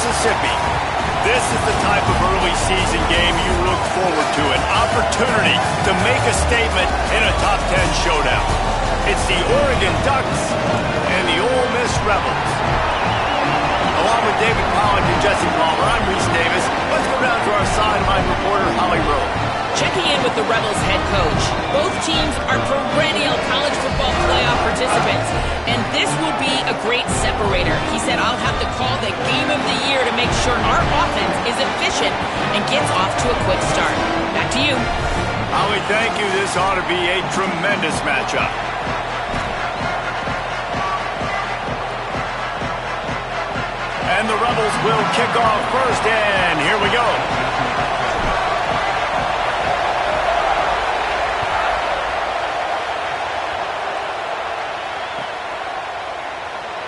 Mississippi. This is the type of early season game you look forward to, an opportunity to make a statement in a top 10 showdown. It's the Oregon Ducks and the Ole Miss Rebels. Along with David Pollack and Jesse Palmer, I'm Reese Davis. Let's go down to our sideline reporter, Holly Rowe. Checking in with the Rebels head coach. Both teams are perennial college football playoff participants, and this will be a great separator. He said, I'll have to call the game of the year to make sure our offense is efficient and gets off to a quick start. Back to you. Holly, thank you. This ought to be a tremendous matchup. And the Rebels will kick off first, and here we go.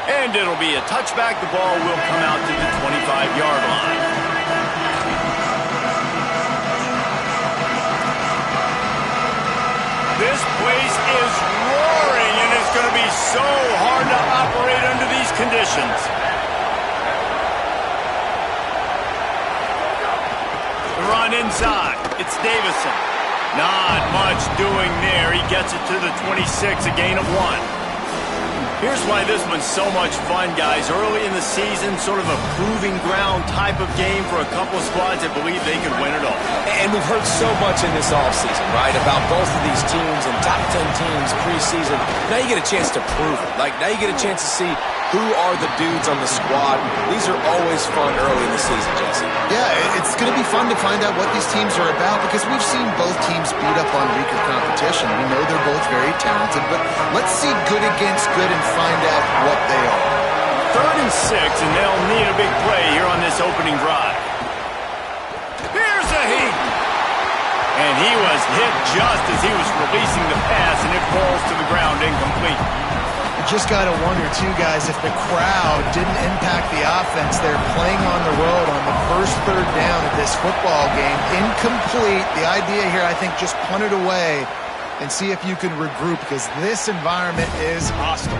And it'll be a touchback. The ball will come out to the 25-yard line. This place is roaring, and it's going to be so hard to operate under these conditions. The run inside. It's Davison. Not much doing there. He gets it to the 26, a gain of 1. Here's why this one's so much fun, guys. Early in the season, sort of a proving ground type of game for a couple of squads that believe they could win it all. And we've heard so much in this offseason, right, about both of these teams and top 10 teams preseason. Now you get a chance to prove it. Like, now you get a chance to see who are the dudes on the squad. These are always fun early in the season, Jesse. Yeah, it's going to be fun to find out what these teams are about because we've seen both teams beat up on weaker competition. We know they're both very talented, but let's see good against good and find out what they are. 3rd and 6, and they'll need a big play here on this opening drive. Here's a heat. And he was hit just as he was releasing the pass, and it falls to the ground incomplete. You just got to wonder, too, guys, if the crowd didn't impact the offense. They're playing on the road on the first 3rd down of this football game. Incomplete. The idea here, I think, just punt it away and see if you can regroup because this environment is hostile.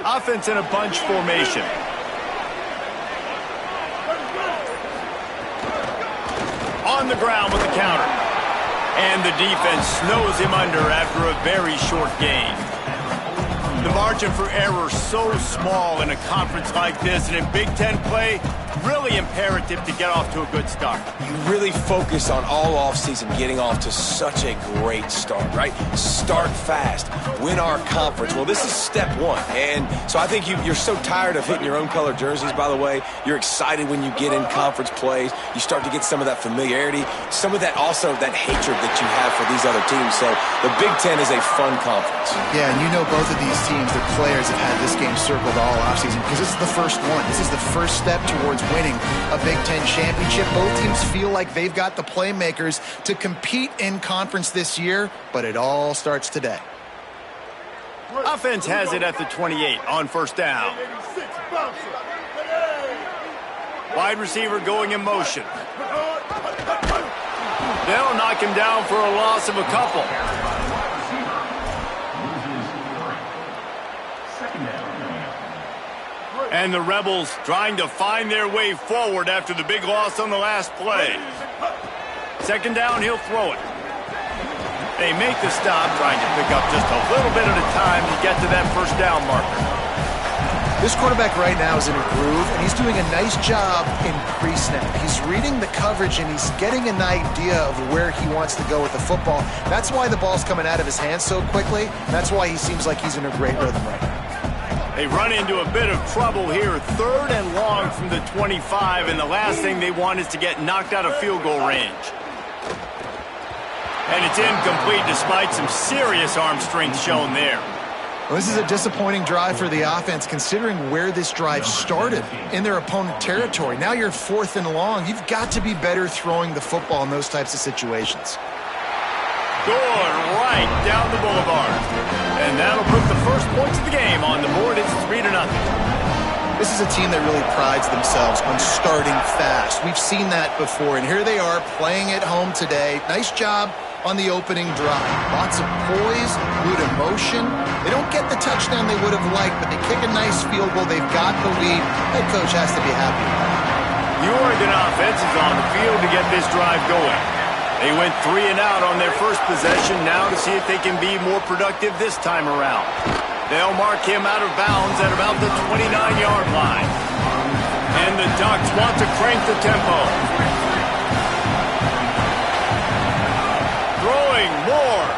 Offense in a bunch formation. On the ground with the counter. And the defense snows him under after a very short gain. The margin for error so small in a conference like this, and in Big Ten play, really imperative to get off to a good start. You really focus on all offseason getting off to such a great start, right? Start fast, win our conference. Well, this is step 1. And so I think you're so tired of hitting your own color jerseys, by the way. You're excited when you get in conference plays. You start to get some of that familiarity, some of that also that hatred that you have for these other teams. So the Big Ten is a fun conference. Yeah, and you know both of these teams, their players have had this game circled all offseason because this is the first one. This is the first step towards winning a Big Ten championship. Both teams feel like they've got the playmakers to compete in conference this year, but it all starts today. Offense has it at the 28 on first down. Wide receiver going in motion. They'll knock him down for a loss of a couple. And the Rebels trying to find their way forward after the big loss on the last play. 2nd down, he'll throw it. They make the stop, trying to pick up just a little bit at a time to get to that first down marker. This quarterback right now is in a groove, and he's doing a nice job in pre-snap. He's reading the coverage, and he's getting an idea of where he wants to go with the football. That's why the ball's coming out of his hands so quickly. That's why he seems like he's in a great rhythm right now. They run into a bit of trouble here. 3rd and long from the 25, and the last thing they want is to get knocked out of field goal range. And it's incomplete despite some serious arm strength shown there. Well, this is a disappointing drive for the offense considering where this drive started in their opponent territory. Now you're 4th and long. You've got to be better throwing the football in those types of situations. Going right down the boulevard. And that'll put the first points of the game on the board. It's 3-0. This is a team that really prides themselves on starting fast. We've seen that before, and here they are playing at home today. Nice job on the opening drive. Lots of poise, good emotion. They don't get the touchdown they would have liked, but they kick a nice field goal. They've got the lead. Head coach has to be happy. The Oregon offense is on the field to get this drive going. They went 3 and out on their first possession, now to see if they can be more productive this time around. They'll mark him out of bounds at about the 29-yard line. And the Ducks want to crank the tempo. Throwing Moore.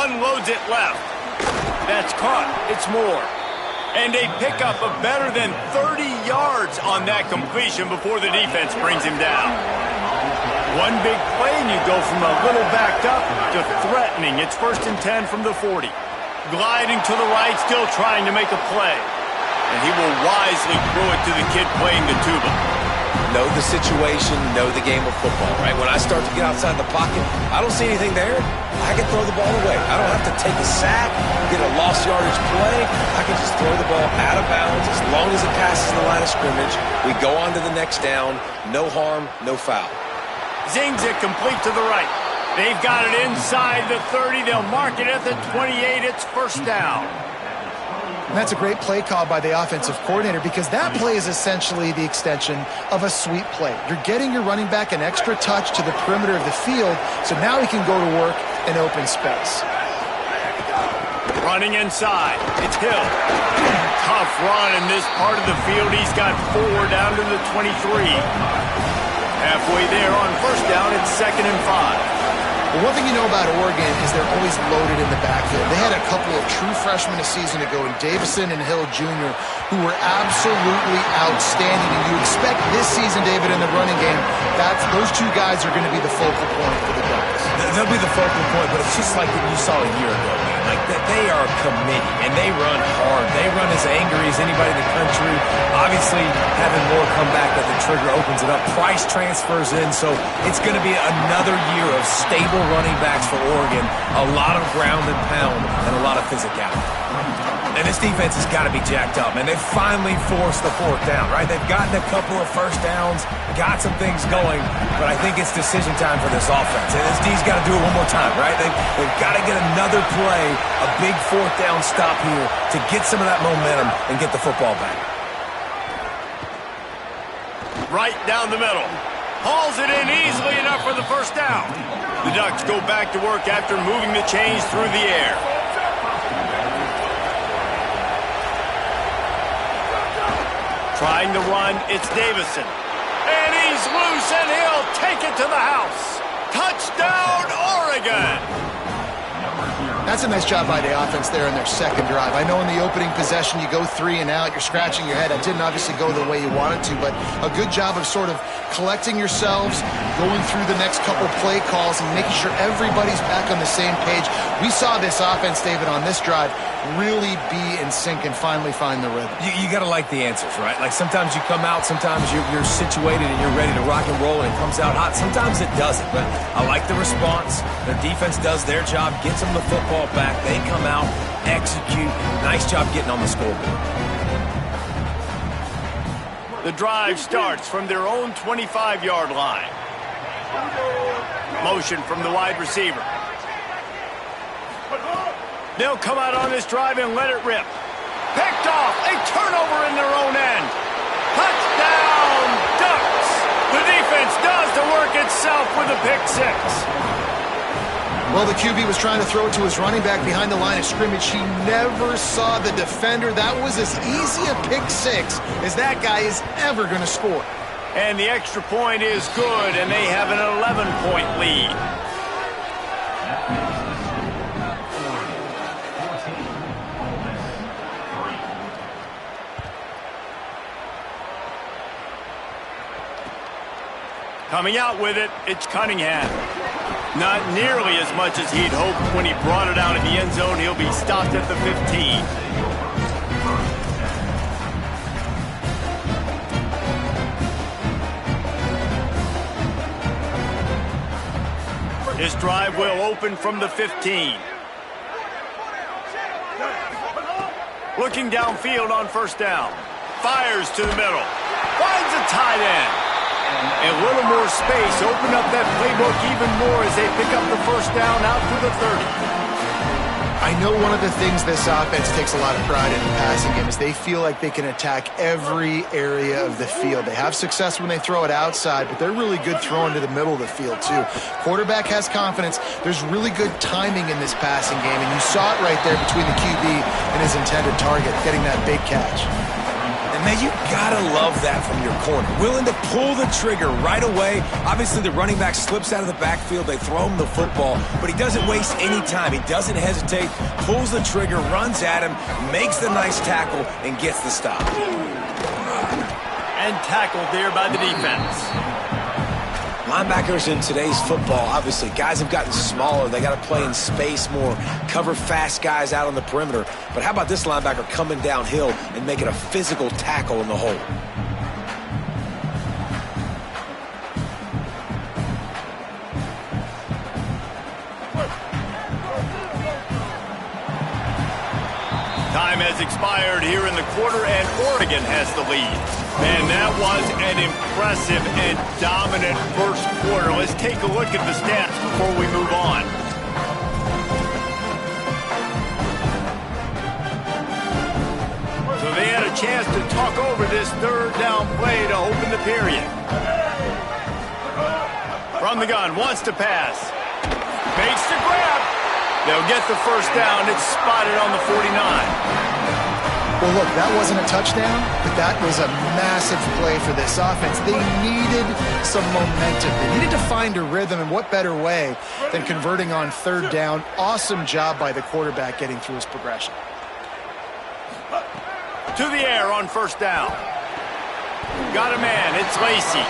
Unloads it left. That's caught. It's Moore. And they pick up a better than 30 yards on that completion before the defense brings him down. One big play and you go from a little backed up to threatening. It's 1st and 10 from the 40. Gliding to the right, still trying to make a play. And he will wisely throw it to the kid playing the tuba. Know the situation, know the game of football, right? When I start to get outside the pocket, I don't see anything there. I can throw the ball away. I don't have to take a sack, get a lost yardage play. I can just throw the ball out of bounds as long as it passes the line of scrimmage. We go on to the next down. No harm, no foul. Zings it complete to the right. They've got it inside the 30. They'll mark it at the 28. It's 1st down. And that's a great play call by the offensive coordinator because that play is essentially the extension of a sweep play. You're getting your running back an extra touch to the perimeter of the field, so now he can go to work in open space. Running inside. It's Hill. Tough run in this part of the field. He's got 4 down to the 23. Halfway there on 1st down, it's 2nd and 5. Well, one thing you know about Oregon is they're always loaded in the backfield. They had a couple of true freshmen a season ago in Davison and Hill Jr. who were absolutely outstanding. And you expect this season, David, in the running game, those 2 guys are going to be the focal point for the Ducks. They'll be the focal point, but it's just like you saw a year ago, man. Like they are committed, and they run hard. They run as angry as anybody in the country. Obviously, having Moore come back at the trigger opens it up. Price transfers in, so it's going to be another year of stable running backs for Oregon. A lot of ground and pound and a lot of physicality. And this defense has got to be jacked up, man. They've finally forced the 4th down, right? They've gotten a couple of 1st downs, got some things going, but I think it's decision time for this offense. And this D's got to do it one more time, right? They've got to get another play, a big 4th down stop here to get some of that momentum and get the football back. Right down the middle. Hauls it in easily enough for the 1st down. The Ducks go back to work after moving the chains through the air. Trying to run, it's Davison. And he's loose, and he'll take it to the house. Touchdown, Oregon! That's a nice job by the offense there in their 2nd drive. I know in the opening possession you go 3 and out, you're scratching your head. That didn't obviously go the way you wanted to, but a good job of sort of collecting yourselves, going through the next couple play calls, and making sure everybody's back on the same page. We saw this offense, David, on this drive really be in sync and finally find the rhythm. You got to like the answers, right? Like sometimes you come out, sometimes you're situated and you're ready to rock and roll and it comes out hot. Sometimes it doesn't, but I like the response. Their defense does their job, gets them the football back. They come out, execute. Nice job getting on the scoreboard. The drive starts from their own 25-yard line. Motion from the wide receiver. They'll come out on this drive and let it rip. Picked off. A turnover in their own end. Touchdown, Ducks. The defense does the work itself with a pick 6. Well, the QB was trying to throw it to his running back behind the line of scrimmage. He never saw the defender. That was as easy a pick 6 as that guy is ever going to score. And the extra point is good, and they have an 11-point lead. Coming out with it, it's Cunningham. Not nearly as much as he'd hoped when he brought it out in the end zone. He'll be stopped at the 15. His drive will open from the 15. Looking downfield on first down. Fires to the middle. Finds a tight end. And a little more space. Open up that playbook even more as they pick up the first down out to the 30. I know one of the things this offense takes a lot of pride in the passing game is they feel like they can attack every area of the field. They have success when they throw it outside, but they're really good throwing to the middle of the field too. Quarterback has confidence. There's really good timing in this passing game, and you saw it right there between the QB and his intended target, getting that big catch. And, man, you gotta love that from your corner. Willing to pull the trigger right away. Obviously, the running back slips out of the backfield. They throw him the football, but he doesn't waste any time. He doesn't hesitate, pulls the trigger, runs at him, makes the nice tackle, and gets the stop. And tackled there by the defense. Linebackers in today's football, obviously, guys have gotten smaller. They got to play in space more, cover fast guys out on the perimeter. But how about this linebacker coming downhill and making a physical tackle in the hole? Time has expired here in the quarter, and Oregon has the lead. Man, that was an impressive and dominant first quarter. Let's take a look at the stats before we move on. So they had a chance to talk over this third down play to open the period. From the gun, wants to pass. Makes the grab. They'll get the first down. It's spotted on the 49. Well, look, that wasn't a touchdown, but that was a massive play for this offense. They needed some momentum. They needed to find a rhythm, and what better way than converting on third down. Awesome job by the quarterback getting through his progression. To the air on first down. Got a man. It's Lacy.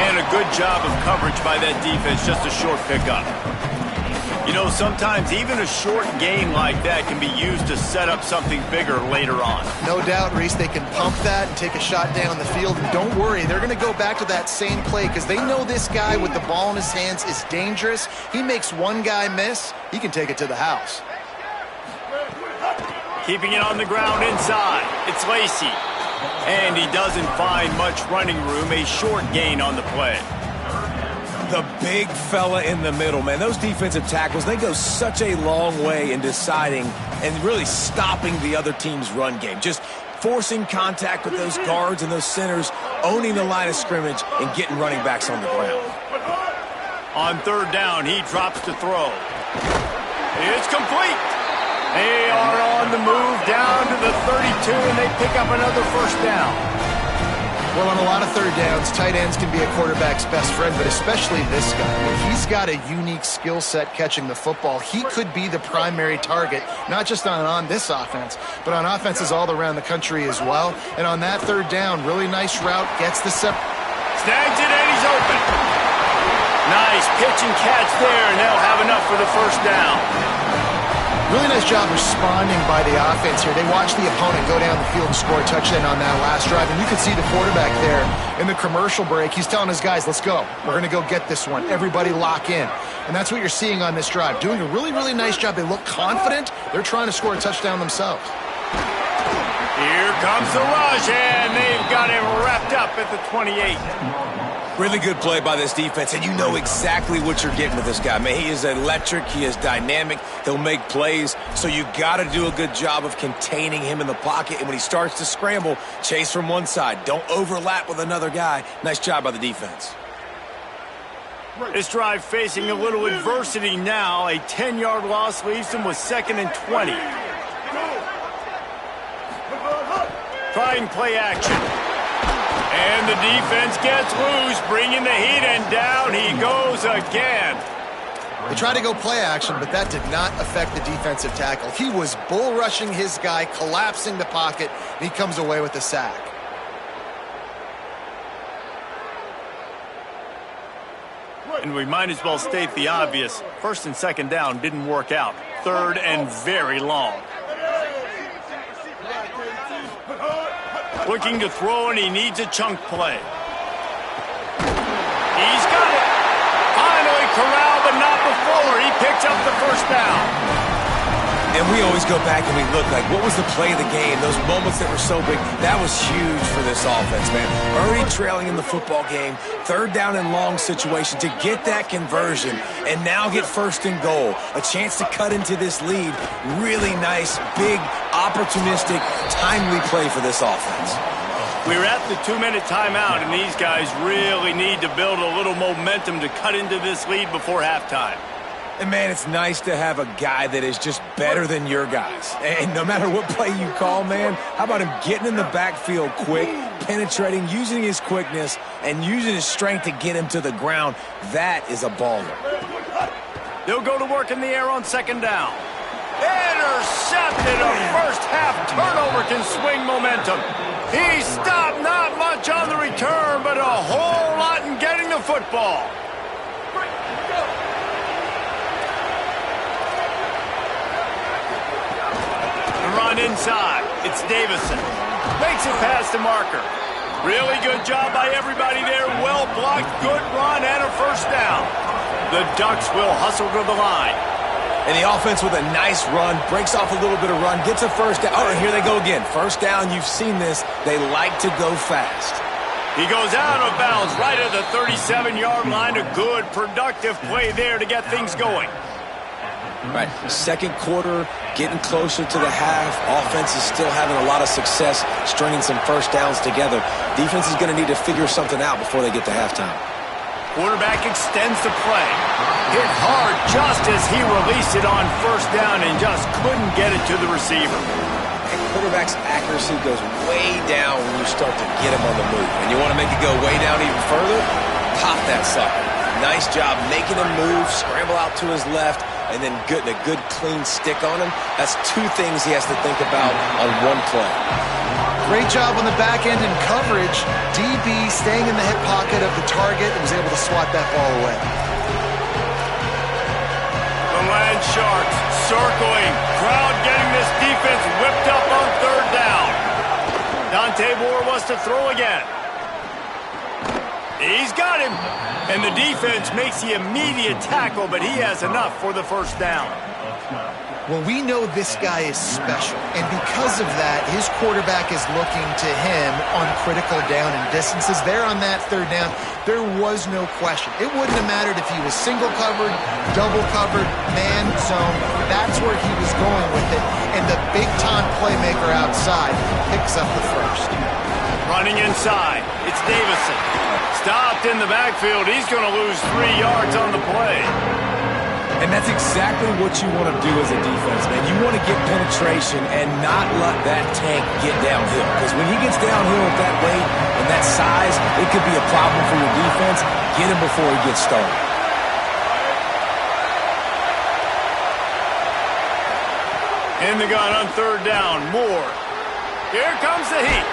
And a good job of coverage by that defense. Just a short pickup. You know, sometimes even a short gain like that can be used to set up something bigger later on. No doubt, Reese, they can pump that and take a shot down the field. And don't worry, they're going to go back to that same play because they know this guy with the ball in his hands is dangerous. He makes one guy miss, he can take it to the house. Keeping it on the ground inside. It's Lacy. And he doesn't find much running room. A short gain on the play. The big fella in the middle, man. Those defensive tackles, they go such a long way in deciding and really stopping the other team's run game. Just forcing contact with those guards and those centers, owning the line of scrimmage, and getting running backs on the ground. On third down, he drops to throw. It's complete. They are on the move down to the 32, and they pick up another first down. Well, on a lot of third downs, tight ends can be a quarterback's best friend, but especially this guy. I mean, he's got a unique skill set catching the football. He could be the primary target, not just on this offense, but on offenses all around the country as well. And on that third down, really nice route, gets the snags it, and he's open. Nice pitch and catch there, and they'll have enough for the first down. Really nice job responding by the offense here. They watched the opponent go down the field and score a touchdown on that last drive. And you can see the quarterback there in the commercial break. He's telling his guys, let's go. We're going to go get this one. Everybody lock in. And that's what you're seeing on this drive. Doing a really, really nice job. They look confident. They're trying to score a touchdown themselves. Here comes the rush, and they've got him wrapped up at the 28. Really good play by this defense, and you know exactly what you're getting with this guy. Man, he is electric. He is dynamic. He'll make plays, so you got to do a good job of containing him in the pocket. And when he starts to scramble, chase from one side. Don't overlap with another guy. Nice job by the defense. This drive facing a little adversity now. A 10-yard loss leaves them with 2nd and 20. Trying play action. And the defense gets loose, bringing the heat, and down he goes again. They tried to go play action, but that did not affect the defensive tackle. He was bull rushing his guy, collapsing the pocket, and he comes away with the sack. And we might as well state the obvious. 1st and 2nd down didn't work out. 3rd and very long. Looking to throw, and he needs a chunk play. He's got it. Finally corralled, but not before. He picks up the first down. Yeah, And we always go back and we look like, what was the play of the game? Those moments that were so big, that was huge for this offense, man. Already trailing in the football game, third down and long situation to get that conversion and now get first and goal. A chance to cut into this lead. Really nice, big, opportunistic, timely play for this offense. We're at the 2-minute timeout, and these guys really need to build a little momentum to cut into this lead before halftime. And, man, it's nice to have a guy that is just better than your guys. And no matter what play you call, man, how about him getting in the backfield quick, penetrating, using his quickness, and using his strength to get him to the ground? That is a baller. They'll go to work in the air on second down. Intercepted. A first-half turnover can swing momentum. He stopped, not much on the return, but a whole lot in getting the football. Run inside. It's Davison. Makes it past the marker. Really good job by everybody there. Well blocked, good run, and a first down. The Ducks will hustle to the line. And the offense with a nice run, breaks off a little bit of run, gets a first down. Oh, and here they go again. First down, you've seen this. They like to go fast. He goes out of bounds right at the 37-yard line. A good, productive play there to get things going. Right, second quarter, getting closer to the half. Offense is still having a lot of success stringing some first downs together. Defense is going to need to figure something out before they get to halftime. Quarterback extends the play. Hit hard just as he released it on first down and just couldn't get it to the receiver. And quarterback's accuracy goes way down when you start to get him on the move. And you want to make it go way down even further? Pop that sucker. Nice job making him move, scramble out to his left, and then a good clean stick on him. That's two things he has to think about on one play. Great job on the back end in coverage. DB staying in the hip pocket of the target and was able to swat that ball away. The Land Sharks circling. Crowd getting this defense whipped up on third down. Dante Moore wants to throw again. He's got him. And the defense makes the immediate tackle, but he has enough for the first down. Well, we know this guy is special, and because of that, his quarterback is looking to him on critical down and distances. There on that third down, there was no question. It wouldn't have mattered if he was single covered, double covered, man zone. That's where he was going with it, and the big-time playmaker outside picks up the first. Running inside, it's Davison. Stopped in the backfield. He's going to lose 3 yards on the play. And that's exactly what you want to do as a defense, man. You want to get penetration and not let that tank get downhill. Because when he gets downhill at that weight and that size, it could be a problem for your defense. Get him before he gets started. In the gun on third down, Moore. Here comes the heat.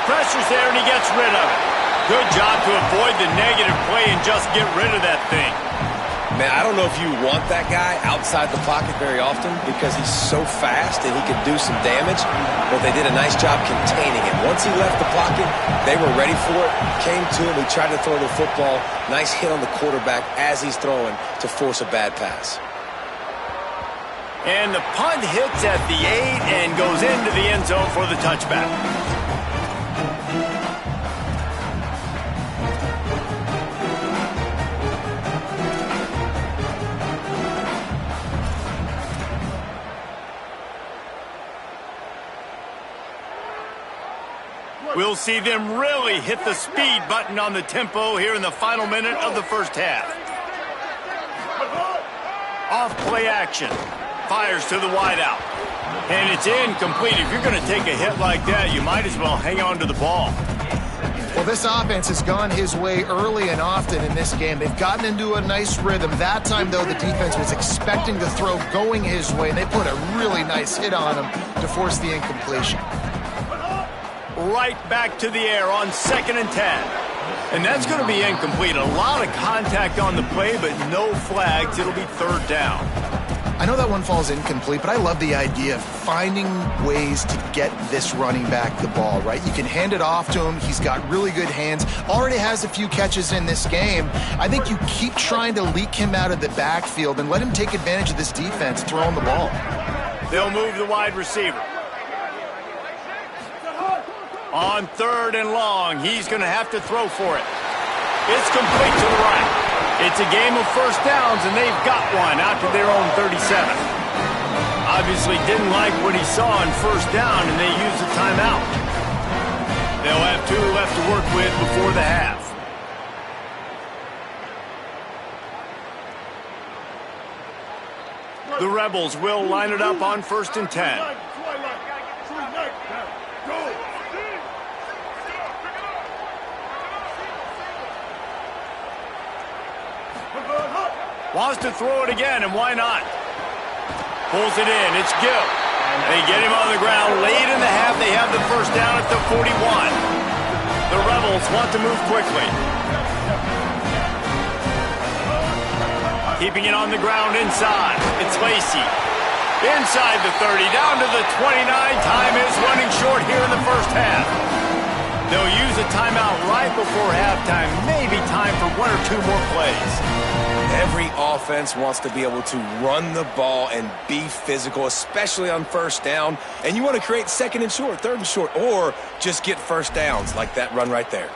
Pressure's there and he gets rid of it. Good job to avoid the negative play and just get rid of that thing. Man, I don't know if you want that guy outside the pocket very often because he's so fast and he could do some damage, but they did a nice job containing him. Once he left the pocket, they were ready for it, came to him, he tried to throw the football. Nice hit on the quarterback as he's throwing to force a bad pass. And the punt hits at the 8 and goes into the end zone for the touchback. We'll see them really hit the speed button on the tempo here in the final minute of the first half. Off play action. Fires to the wideout. And it's incomplete. If you're going to take a hit like that, you might as well hang on to the ball. Well, this offense has gone his way early and often in this game. They've gotten into a nice rhythm. That time, though, the defense was expecting the throw going his way. They put a really nice hit on him to force the incompletion. Right back to the air on 2nd and 10. And that's going to be incomplete. A lot of contact on the play, but no flags. It'll be third down. I know that one falls incomplete, but I love the idea of finding ways to get this running back the ball, right? You can hand it off to him. He's got really good hands. Already has a few catches in this game. I think you keep trying to leak him out of the backfield and let him take advantage of this defense throwing the ball. They'll move the wide receiver. On 3rd and long, he's going to have to throw for it. It's complete to the right. It's a game of first downs, and they've got one out to their own 37. Obviously didn't like what he saw on first down, and they used a timeout. They'll have 2 left to work with before the half. The Rebels will line it up on 1st and 10. Wants to throw it again, and why not? Pulls it in. It's Gill. They get him on the ground. Late in the half, they have the first down at the 41. The Rebels want to move quickly. Keeping it on the ground inside. It's Lacy. Inside the 30, down to the 29. Time is running short here in the first half. They'll use a timeout right before halftime. Maybe time for 1 or 2 more plays. Every offense wants to be able to run the ball and be physical, especially on first down. And you want to create 2nd and short, 3rd and short, or just get first downs like that run right there.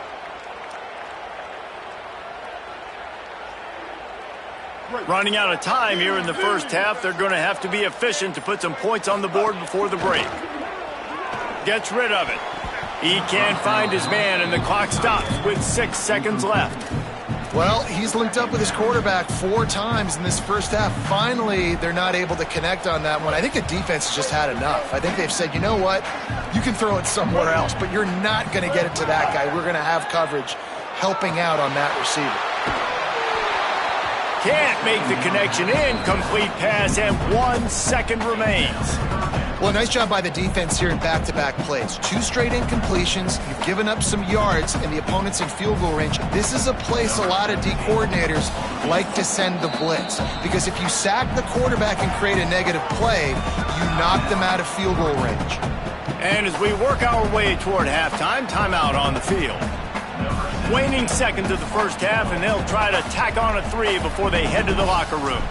Running out of time here in the first half. They're going to have to be efficient to put some points on the board before the break. Gets rid of it. He can't find his man, and the clock stops with 6 seconds left. Well, he's linked up with his quarterback 4 times in this first half. Finally, they're not able to connect on that one. I think the defense has just had enough. I think they've said, you know what, you can throw it somewhere else, but you're not going to get it to that guy. We're going to have coverage helping out on that receiver. Can't make the connection. Incomplete pass, and 1 second remains. Well, nice job by the defense here in back-to-back plays. 2 straight incompletions. You've given up some yards, and the opponent's in field goal range. This is a place a lot of D coordinators like to send the blitz, because if you sack the quarterback and create a negative play, you knock them out of field goal range. And as we work our way toward halftime, timeout on the field. Waning seconds of the first half, and they'll try to tack on a 3 before they head to the locker room.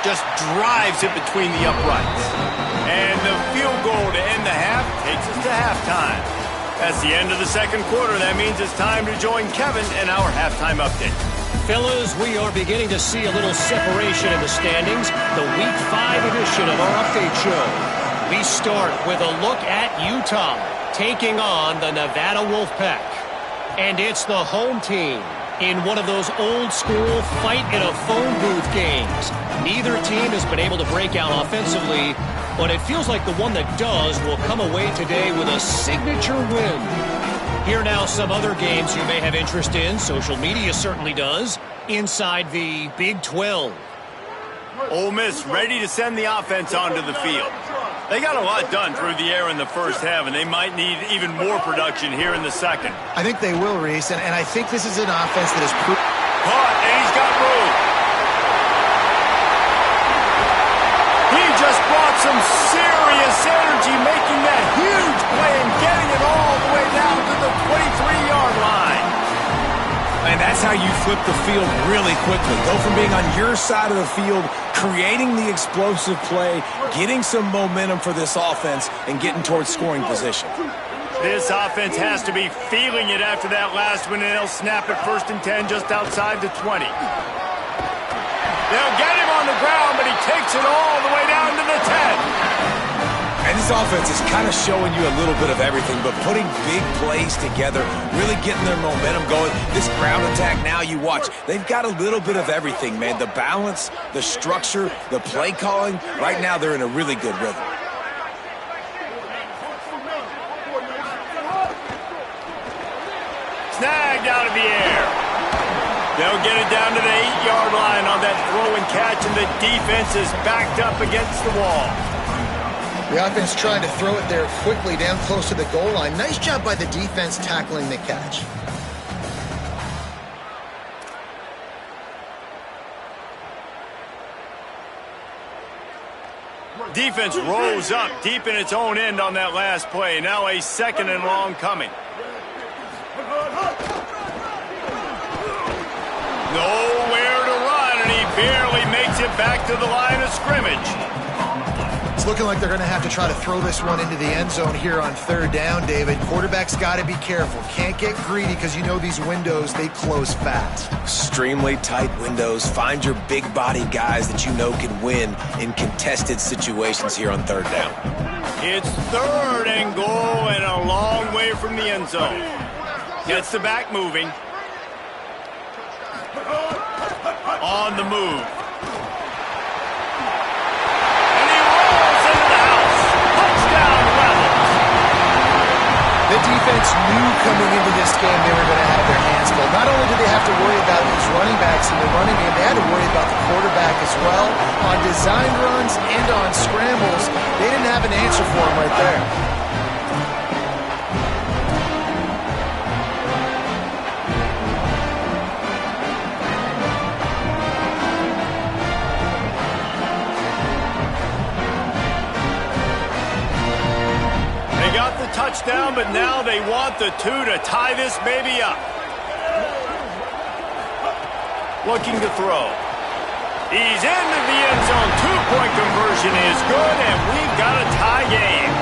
Just drives it between the uprights. And the field goal to end the half takes us to halftime. That's the end of the second quarter. That means it's time to join Kevin in our halftime update. Fellas, we are beginning to see a little separation in the standings. The Week 5 edition of our update show. We start with a look at Utah taking on the Nevada Wolfpack. And it's the home team in one of those old-school fight-in-a-phone-booth games. Neither team has been able to break out offensively, but it feels like the one that does will come away today with a signature win. Here now some other games you may have interest in. Social media certainly does. Inside the Big 12. Ole Miss ready to send the offense onto the field. They got a lot done through the air in the first half, and they might need even more production here in the second. I think they will, Reese, and I think this is an offense that is... Caught, and he's got room. He just brought some serious energy, making that huge play and getting it all the way down to the 23-yard line. And that's how you flip the field really quickly. Go from being on your side of the field, creating the explosive play, getting some momentum for this offense, and getting towards scoring position. This offense has to be feeling it after that last one, and they'll snap it 1st and 10 just outside the 20. They'll get him on the ground, but he takes it all the way down to the 10. And this offense is kind of showing you a little bit of everything, but putting big plays together, really getting their momentum going. This ground attack now, you watch, they've got a little bit of everything, man. The balance, the structure, the play calling. Right now, they're in a really good rhythm. Snagged out of the air. They'll get it down to the 8-yard line on that throw and catch, and the defense is backed up against the wall. The offense trying to throw it there quickly down close to the goal line. Nice job by the defense tackling the catch. Defense rose up deep in its own end on that last play. Now a 2nd and long coming. Nowhere to run, and he barely makes it it back to the line of scrimmage. It's looking like they're going to have to try to throw this one into the end zone here on third down, David. Quarterback's got to be careful. Can't get greedy because you know these windows, they close fast. Extremely tight windows. Find your big body guys that you know can win in contested situations here on third down. It's third and goal and a long way from the end zone. Gets the back moving. On the move. The defense knew coming into this game they were going to have their hands full. Not only did they have to worry about these running backs in the running game, they had to worry about the quarterback as well. On design runs and on scrambles, they didn't have an answer for him right there. Touchdown, but now they want the two to tie this baby up. Looking to throw. He's into the end zone. Two-point conversion is good, and we've got a tie game.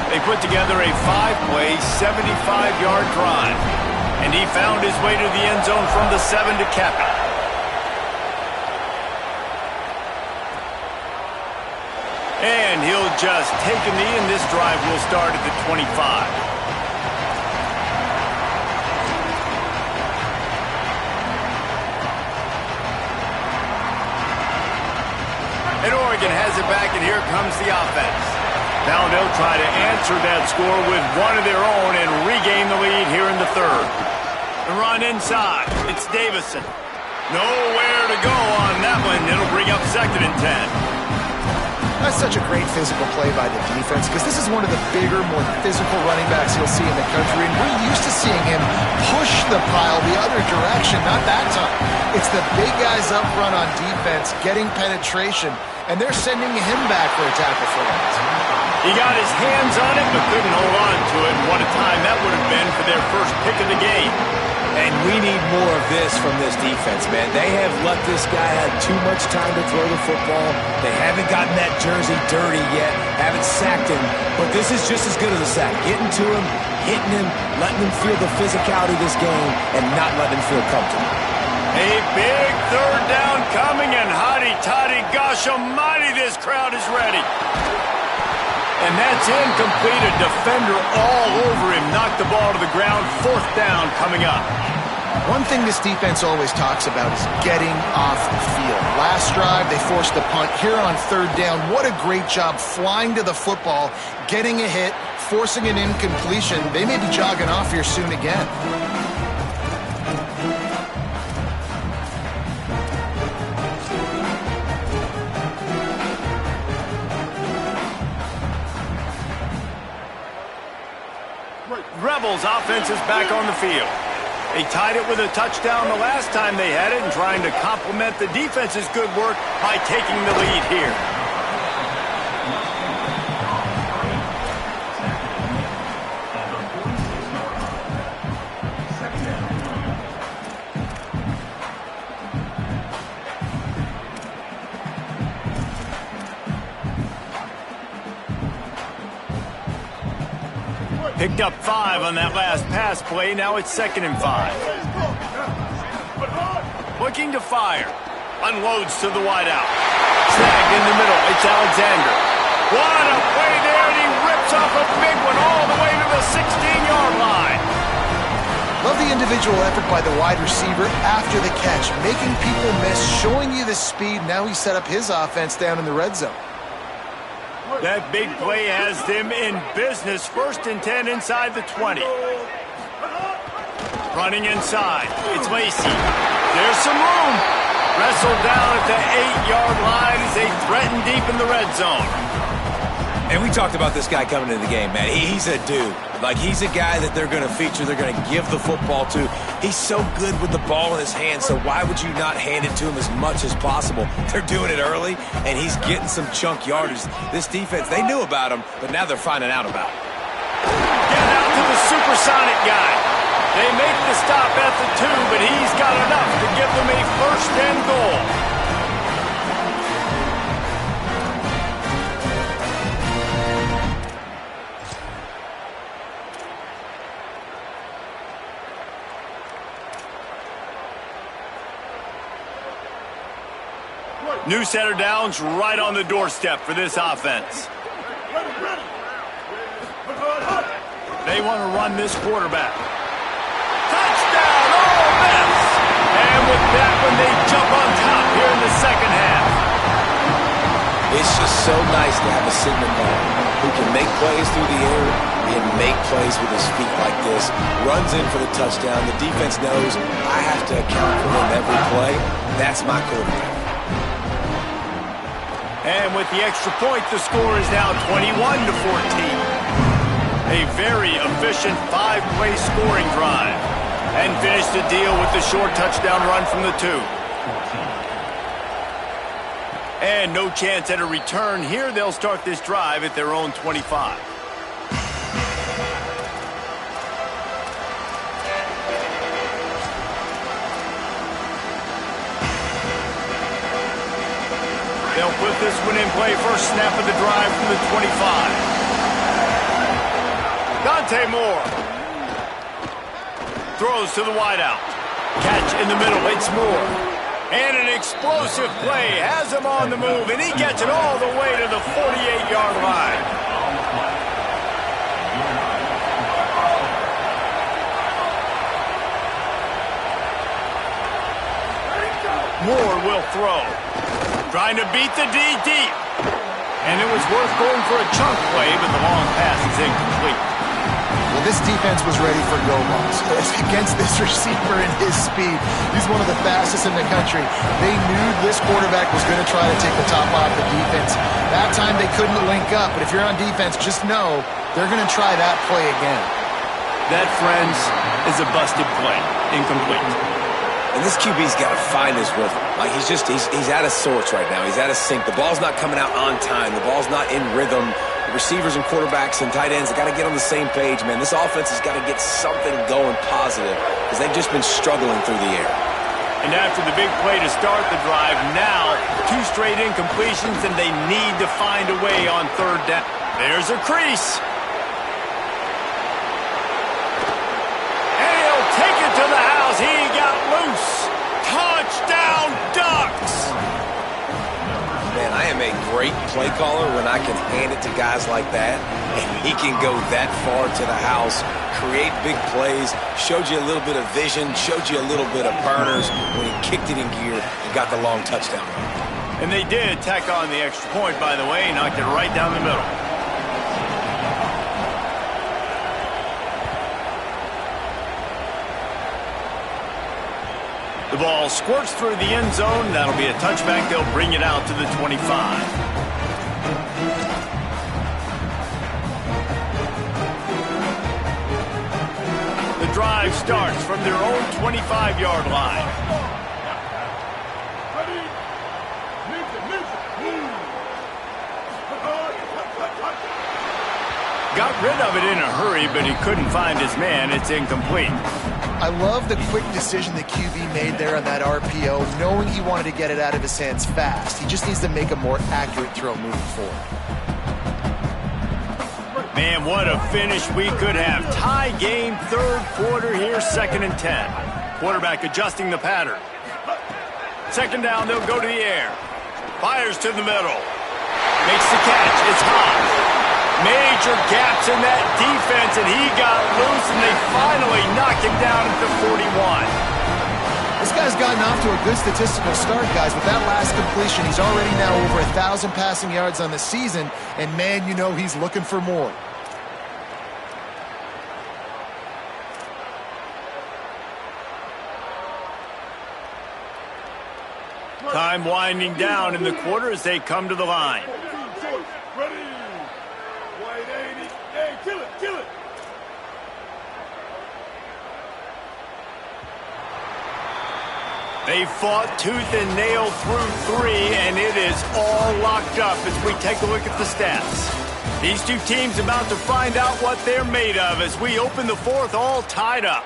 They put together a 5-play, 75-yard drive, and he found his way to the end zone from the 7 to cap it. And he'll just take a knee, and this drive will start at the 25. And Oregon has it back, and here comes the offense. Now they'll try to answer that score with one of their own and regain the lead here in the third. The run inside. It's Davison. Nowhere to go on that one. It'll bring up 2nd and 10. That's such a great physical play by the defense because this is one of the bigger, more physical running backs you'll see in the country, and we're used to seeing him push the pile the other direction, not that time. It's the big guys up front on defense getting penetration, and they're sending him back for a tackle for loss. He got his hands on it but couldn't hold on to it. What a time that would have been for their first pick of the game. And we need more of this from this defense, man. They have let this guy have too much time to throw the football. They haven't gotten that jersey dirty yet, haven't sacked him. But this is just as good as a sack. Getting to him, hitting him, letting him feel the physicality of this game, and not letting him feel comfortable. A big third down coming, and hotty-toddy, gosh almighty, this crowd is ready. And that's incomplete. A defender all over him. Knocked the ball to the ground. 4th down coming up. One thing this defense always talks about is getting off the field. Last drive, they forced a punt. Here on third down, what a great job flying to the football, getting a hit, forcing an incompletion. They may be jogging off here soon again. Rebels offense is back on the field. They tied it with a touchdown the last time they had it and trying to complement the defense's good work by taking the lead here. Picked up 5 on that last pass play. Now it's 2nd and 5. Looking to fire. Unloads to the wideout. Snagged in the middle. It's Alexander. What a play there, and he rips off a big one all the way to the 16-yard line. Love the individual effort by the wide receiver after the catch, making people miss, showing you the speed. Now he set up his offense down in the red zone. That big play has them in business. 1st and 10 inside the 20. Running inside. It's Lacey. There's some room. Wrestled down at the 8-yard line as they threaten deep in the red zone. And we talked about this guy coming into the game, man. He's a dude. Like, he's a guy that they're going to feature, they're going to give the football to. He's so good with the ball in his hands, so why would you not hand it to him as much as possible? They're doing it early, and he's getting some chunk yardage. This defense, they knew about him, but now they're finding out about him. Getting out to the supersonic guy. They make the stop at the 2, but he's got enough to give them a 1st and goal. New set of downs right on the doorstep for this offense. They want to run this quarterback. Touchdown, Ole Miss! And with that one, they jump on top here in the second half. It's just so nice to have a signal man who can make plays through the air and make plays with his feet like this. Runs in for the touchdown. The defense knows I have to account for him every play. That's my quarterback. And with the extra point, the score is now 21-14. A very efficient 5-play scoring drive. And finish the deal with the short touchdown run from the 2. And no chance at a return here. They'll start this drive at their own 25. They'll put this one in play. First snap of the drive from the 25. Dante Moore throws to the wideout. Catch in the middle. It's Moore. And an explosive play has him on the move, and he gets it all the way to the 48-yard line. Moore will throw. Trying to beat the D deep. And it was worth going for a chunk play, but the long pass is incomplete. Well, this defense was ready for go balls. Against this receiver and his speed, he's one of the fastest in the country. They knew this quarterback was going to try to take the top off the defense. That time they couldn't link up, but if you're on defense, just know they're going to try that play again. That, friends, is a busted play. Incomplete. And this QB's got to find his rhythm. Like, he's out of sorts right now. He's out of sync. The ball's not coming out on time. The ball's not in rhythm. The receivers and quarterbacks and tight ends, they got to get on the same page, man. This offense has got to get something going positive because they've just been struggling through the air. And after the big play to start the drive, now 2 straight incompletions, and they need to find a way on third down. There's a crease. And he'll take it to the house. He got loose. Touchdown, Ducks! Man, I am a great play caller when I can hand it to guys like that, and he can go that far to the house, create big plays, showed you a little bit of vision, showed you a little bit of burners when he kicked it in gear and got the long touchdown run. And they did tack on the extra point, by the way, knocked it right down the middle. The ball squirts through the end zone. That'll be a touchback. They'll bring it out to the 25. The drive starts from their own 25-yard line. Got rid of it in a hurry, but he couldn't find his man. It's incomplete. I love the quick decision the QB made there on that RPO, knowing he wanted to get it out of his hands fast. He just needs to make a more accurate throw moving forward. Man, what a finish we could have. Tie game, third quarter here, 2nd and 10. Quarterback adjusting the pattern. Second down, they'll go to the air. Fires to the middle. Makes the catch. It's hot. Major gaps in that defense, and he got loose, and they finally knock him down at the 41. This guy's gotten off to a good statistical start, guys. With that last completion, he's already now over 1,000 passing yards on the season, and man, you know he's looking for more. Time winding down in the quarter as they come to the line. They fought tooth and nail through 3, and it is all locked up as we take a look at the stats. These two teams about to find out what they're made of as we open the 4th all tied up.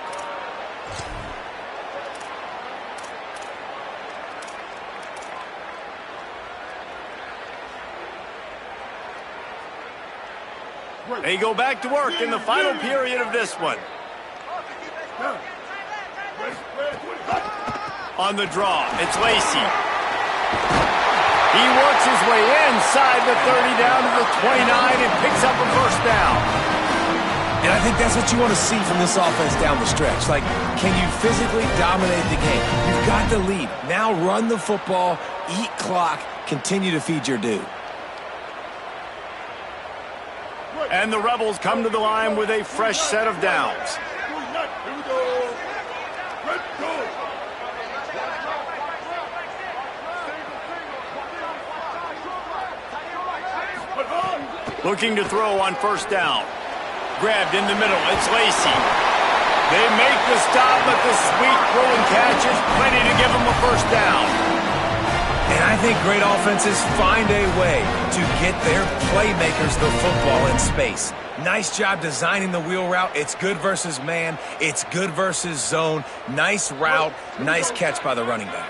They go back to work in the final period of this one. On the draw, it's Lacey. He works his way inside the 30 down to the 29 and picks up a first down. And I think that's what you want to see from this offense down the stretch. Like, can you physically dominate the game? You've got the lead. Now run the football, eat clock, continue to feed your dude. And the Rebels come to the line with a fresh set of downs. Looking to throw on first down. Grabbed in the middle. It's Lacy. They make the stop, but the sweet throw and catch is plenty to give them a first down. And I think great offenses find a way to get their playmakers the football in space. Nice job designing the wheel route. It's good versus man. It's good versus zone. Nice route. Nice catch by the running back.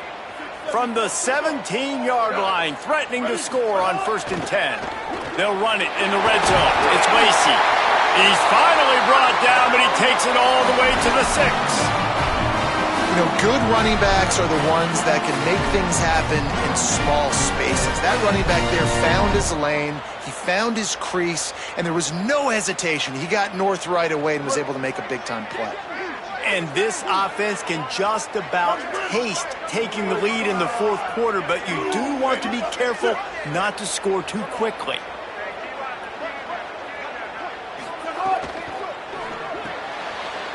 From the 17-yard line, threatening to score on 1st and 10. They'll run it in the red zone. It's Lacy. He's finally brought down, but he takes it all the way to the 6. You know, good running backs are the ones that can make things happen in small spaces. That running back there found his lane, he found his crease, and there was no hesitation. He got north right away and was able to make a big-time play. And this offense can just about taste taking the lead in the 4th quarter, but you do want to be careful not to score too quickly.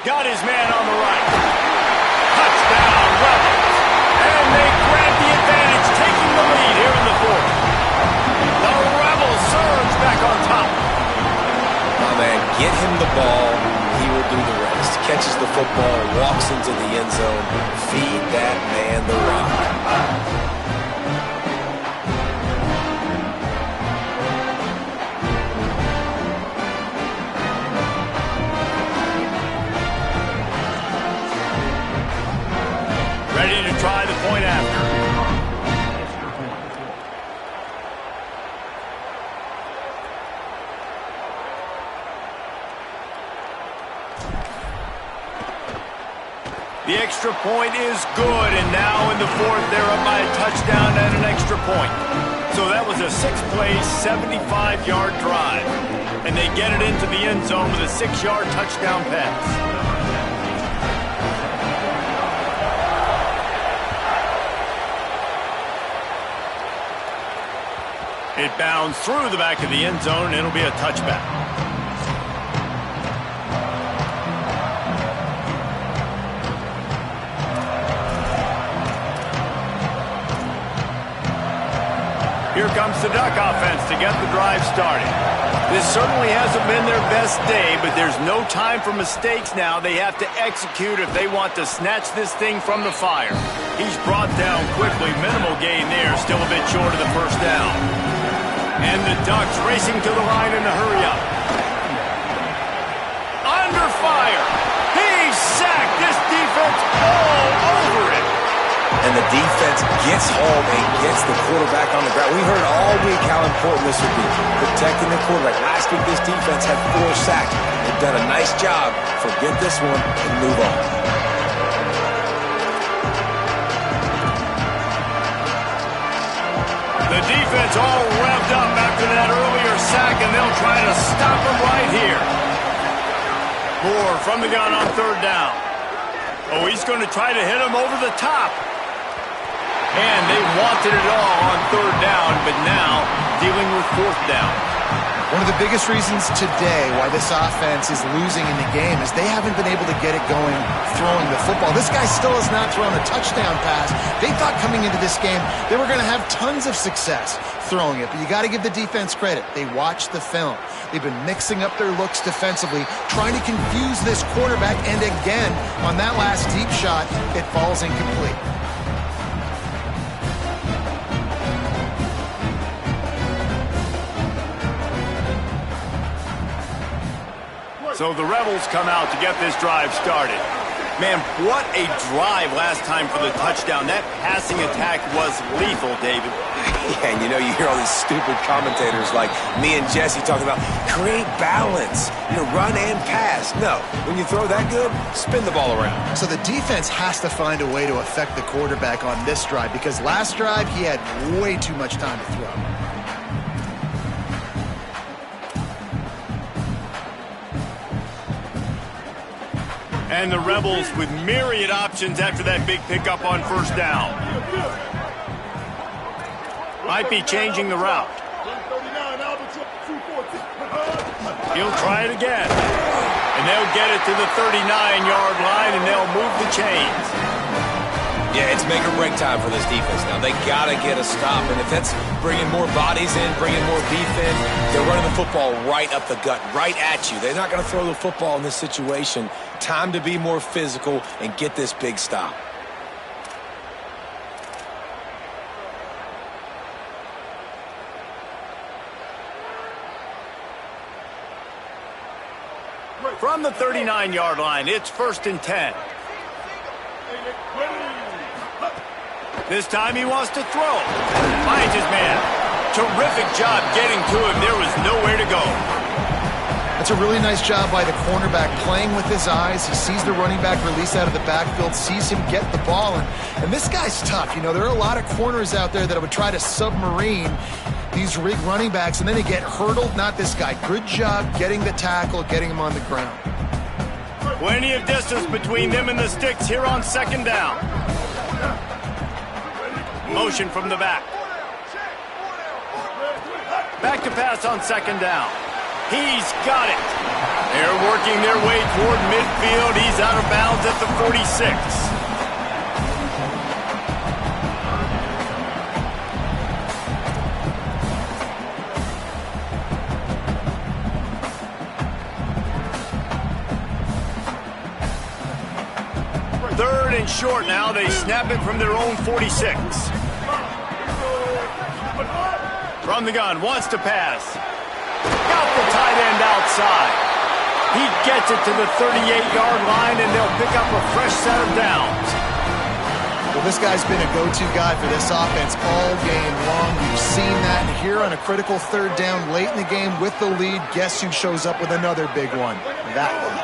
Got his man on the right. Touchdown, Rebels. And they grab the advantage, taking the lead here in the 4th. The Rebels surge back on top. My man, get him the ball. He will do the rest. Catches the football, walks into the end zone. Feed that man the rock. Ready to try the point after. The extra point is good, and now in the 4th, they're up by a touchdown and an extra point. So that was a 6-play, 75-yard drive. And they get it into the end zone with a 6-yard touchdown pass. It bounds through the back of the end zone, and it'll be a touchback. Here comes the Duck offense to get the drive started. This certainly hasn't been their best day, but there's no time for mistakes now. They have to execute if they want to snatch this thing from the fire. He's brought down quickly. Minimal gain there, still a bit short of the first down. And the Ducks racing to the line in a hurry up. Under fire. He's sacked. This defense all over it. And the defense gets home and gets the quarterback on the ground. We heard all week how important this would be, protecting the quarterback. Last week, this defense had 4 sacks. They've done a nice job. Forget this one and move on. The defense all revved up after that earlier sack, and they'll try to stop him right here. Moore from the gun on 3rd down. Oh, he's going to try to hit him over the top. And they wanted it all on 3rd down, but now dealing with 4th down. One of the biggest reasons today why this offense is losing in the game is they haven't been able to get it going throwing the football. This guy still has not thrown a touchdown pass. They thought coming into this game they were going to have tons of success throwing it, but you got to give the defense credit. They watched the film. They've been mixing up their looks defensively, trying to confuse this quarterback, and again, on that last deep shot, it falls incomplete. So the Rebels come out to get this drive started. Man, what a drive last time for the touchdown. That passing attack was lethal, David. Yeah, and you hear all these stupid commentators like me and Jesse talking about create balance, run and pass. No, when you throw that good, spin the ball around. So the defense has to find a way to affect the quarterback on this drive because last drive he had way too much time to throw. And the Rebels with myriad options after that big pickup on first down. Might be changing the route. He'll try it again. And they'll get it to the 39-yard line, and they'll move the chains. Yeah, it's make or break time for this defense now. They got to get a stop, and if that's bringing more bodies in, bringing more beef in, they're running the football right up the gut, right at you. They're not going to throw the football in this situation. Time to be more physical and get this big stop. From the 39-yard line, it's 1st and 10. This time he wants to throw. Finds his man. Terrific job getting to him. There was nowhere to go. That's a really nice job by the cornerback playing with his eyes. He sees the running back release out of the backfield, sees him get the ball. And this guy's tough. There are a lot of corners out there that would try to submarine these running backs, and then they get hurdled. Not this guy. Good job getting the tackle, getting him on the ground. Plenty of distance between them and the sticks here on 2nd down. Motion from the back. Back to pass on 2nd down. He's got it. They're working their way toward midfield. He's out of bounds at the 46. Third and short now. They snap it from their own 46. From the gun, wants to pass. Got the tight end outside. He gets it to the 38-yard line, and they'll pick up a fresh set of downs. Well, this guy's been a go-to guy for this offense all game long. We've seen that here on a critical 3rd down late in the game with the lead. Guess who shows up with another big one? That one.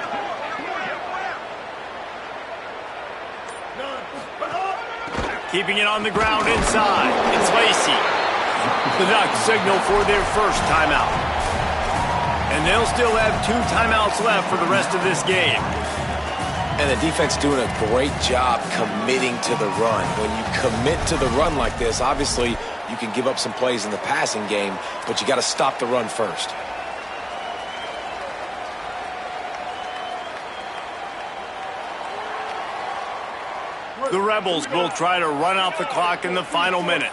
Keeping it on the ground inside. It's Lacy. The Ducks signal for their first timeout. And they'll still have 2 timeouts left for the rest of this game. And the defense doing a great job committing to the run. When you commit to the run like this, obviously you can give up some plays in the passing game, but you got to stop the run first. The Rebels will try to run out the clock in the final minute.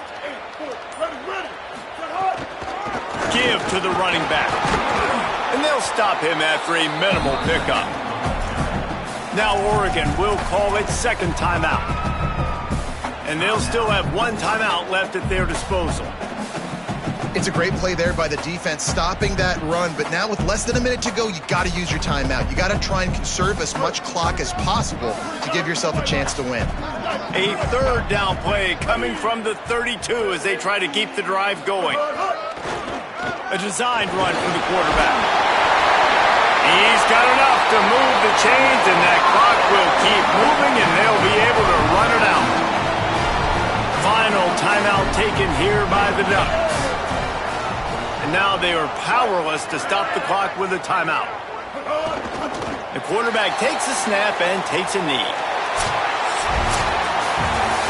Give to the running back. And they'll stop him after a minimal pickup. Now Oregon will call its 2nd timeout. And they'll still have 1 timeout left at their disposal. It's a great play there by the defense, stopping that run. But now with less than a minute to go, you got to use your timeout. You got to try and conserve as much clock as possible to give yourself a chance to win. A 3rd down play coming from the 32 as they try to keep the drive going. A designed run for the quarterback. He's got enough to move the chains, and that clock will keep moving, and they'll be able to run it out. Final timeout taken here by the Ducks. And now they are powerless to stop the clock with a timeout. The quarterback takes a snap and takes a knee.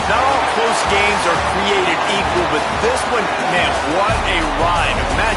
Not all close games are created equal, but this one, man, what a ride.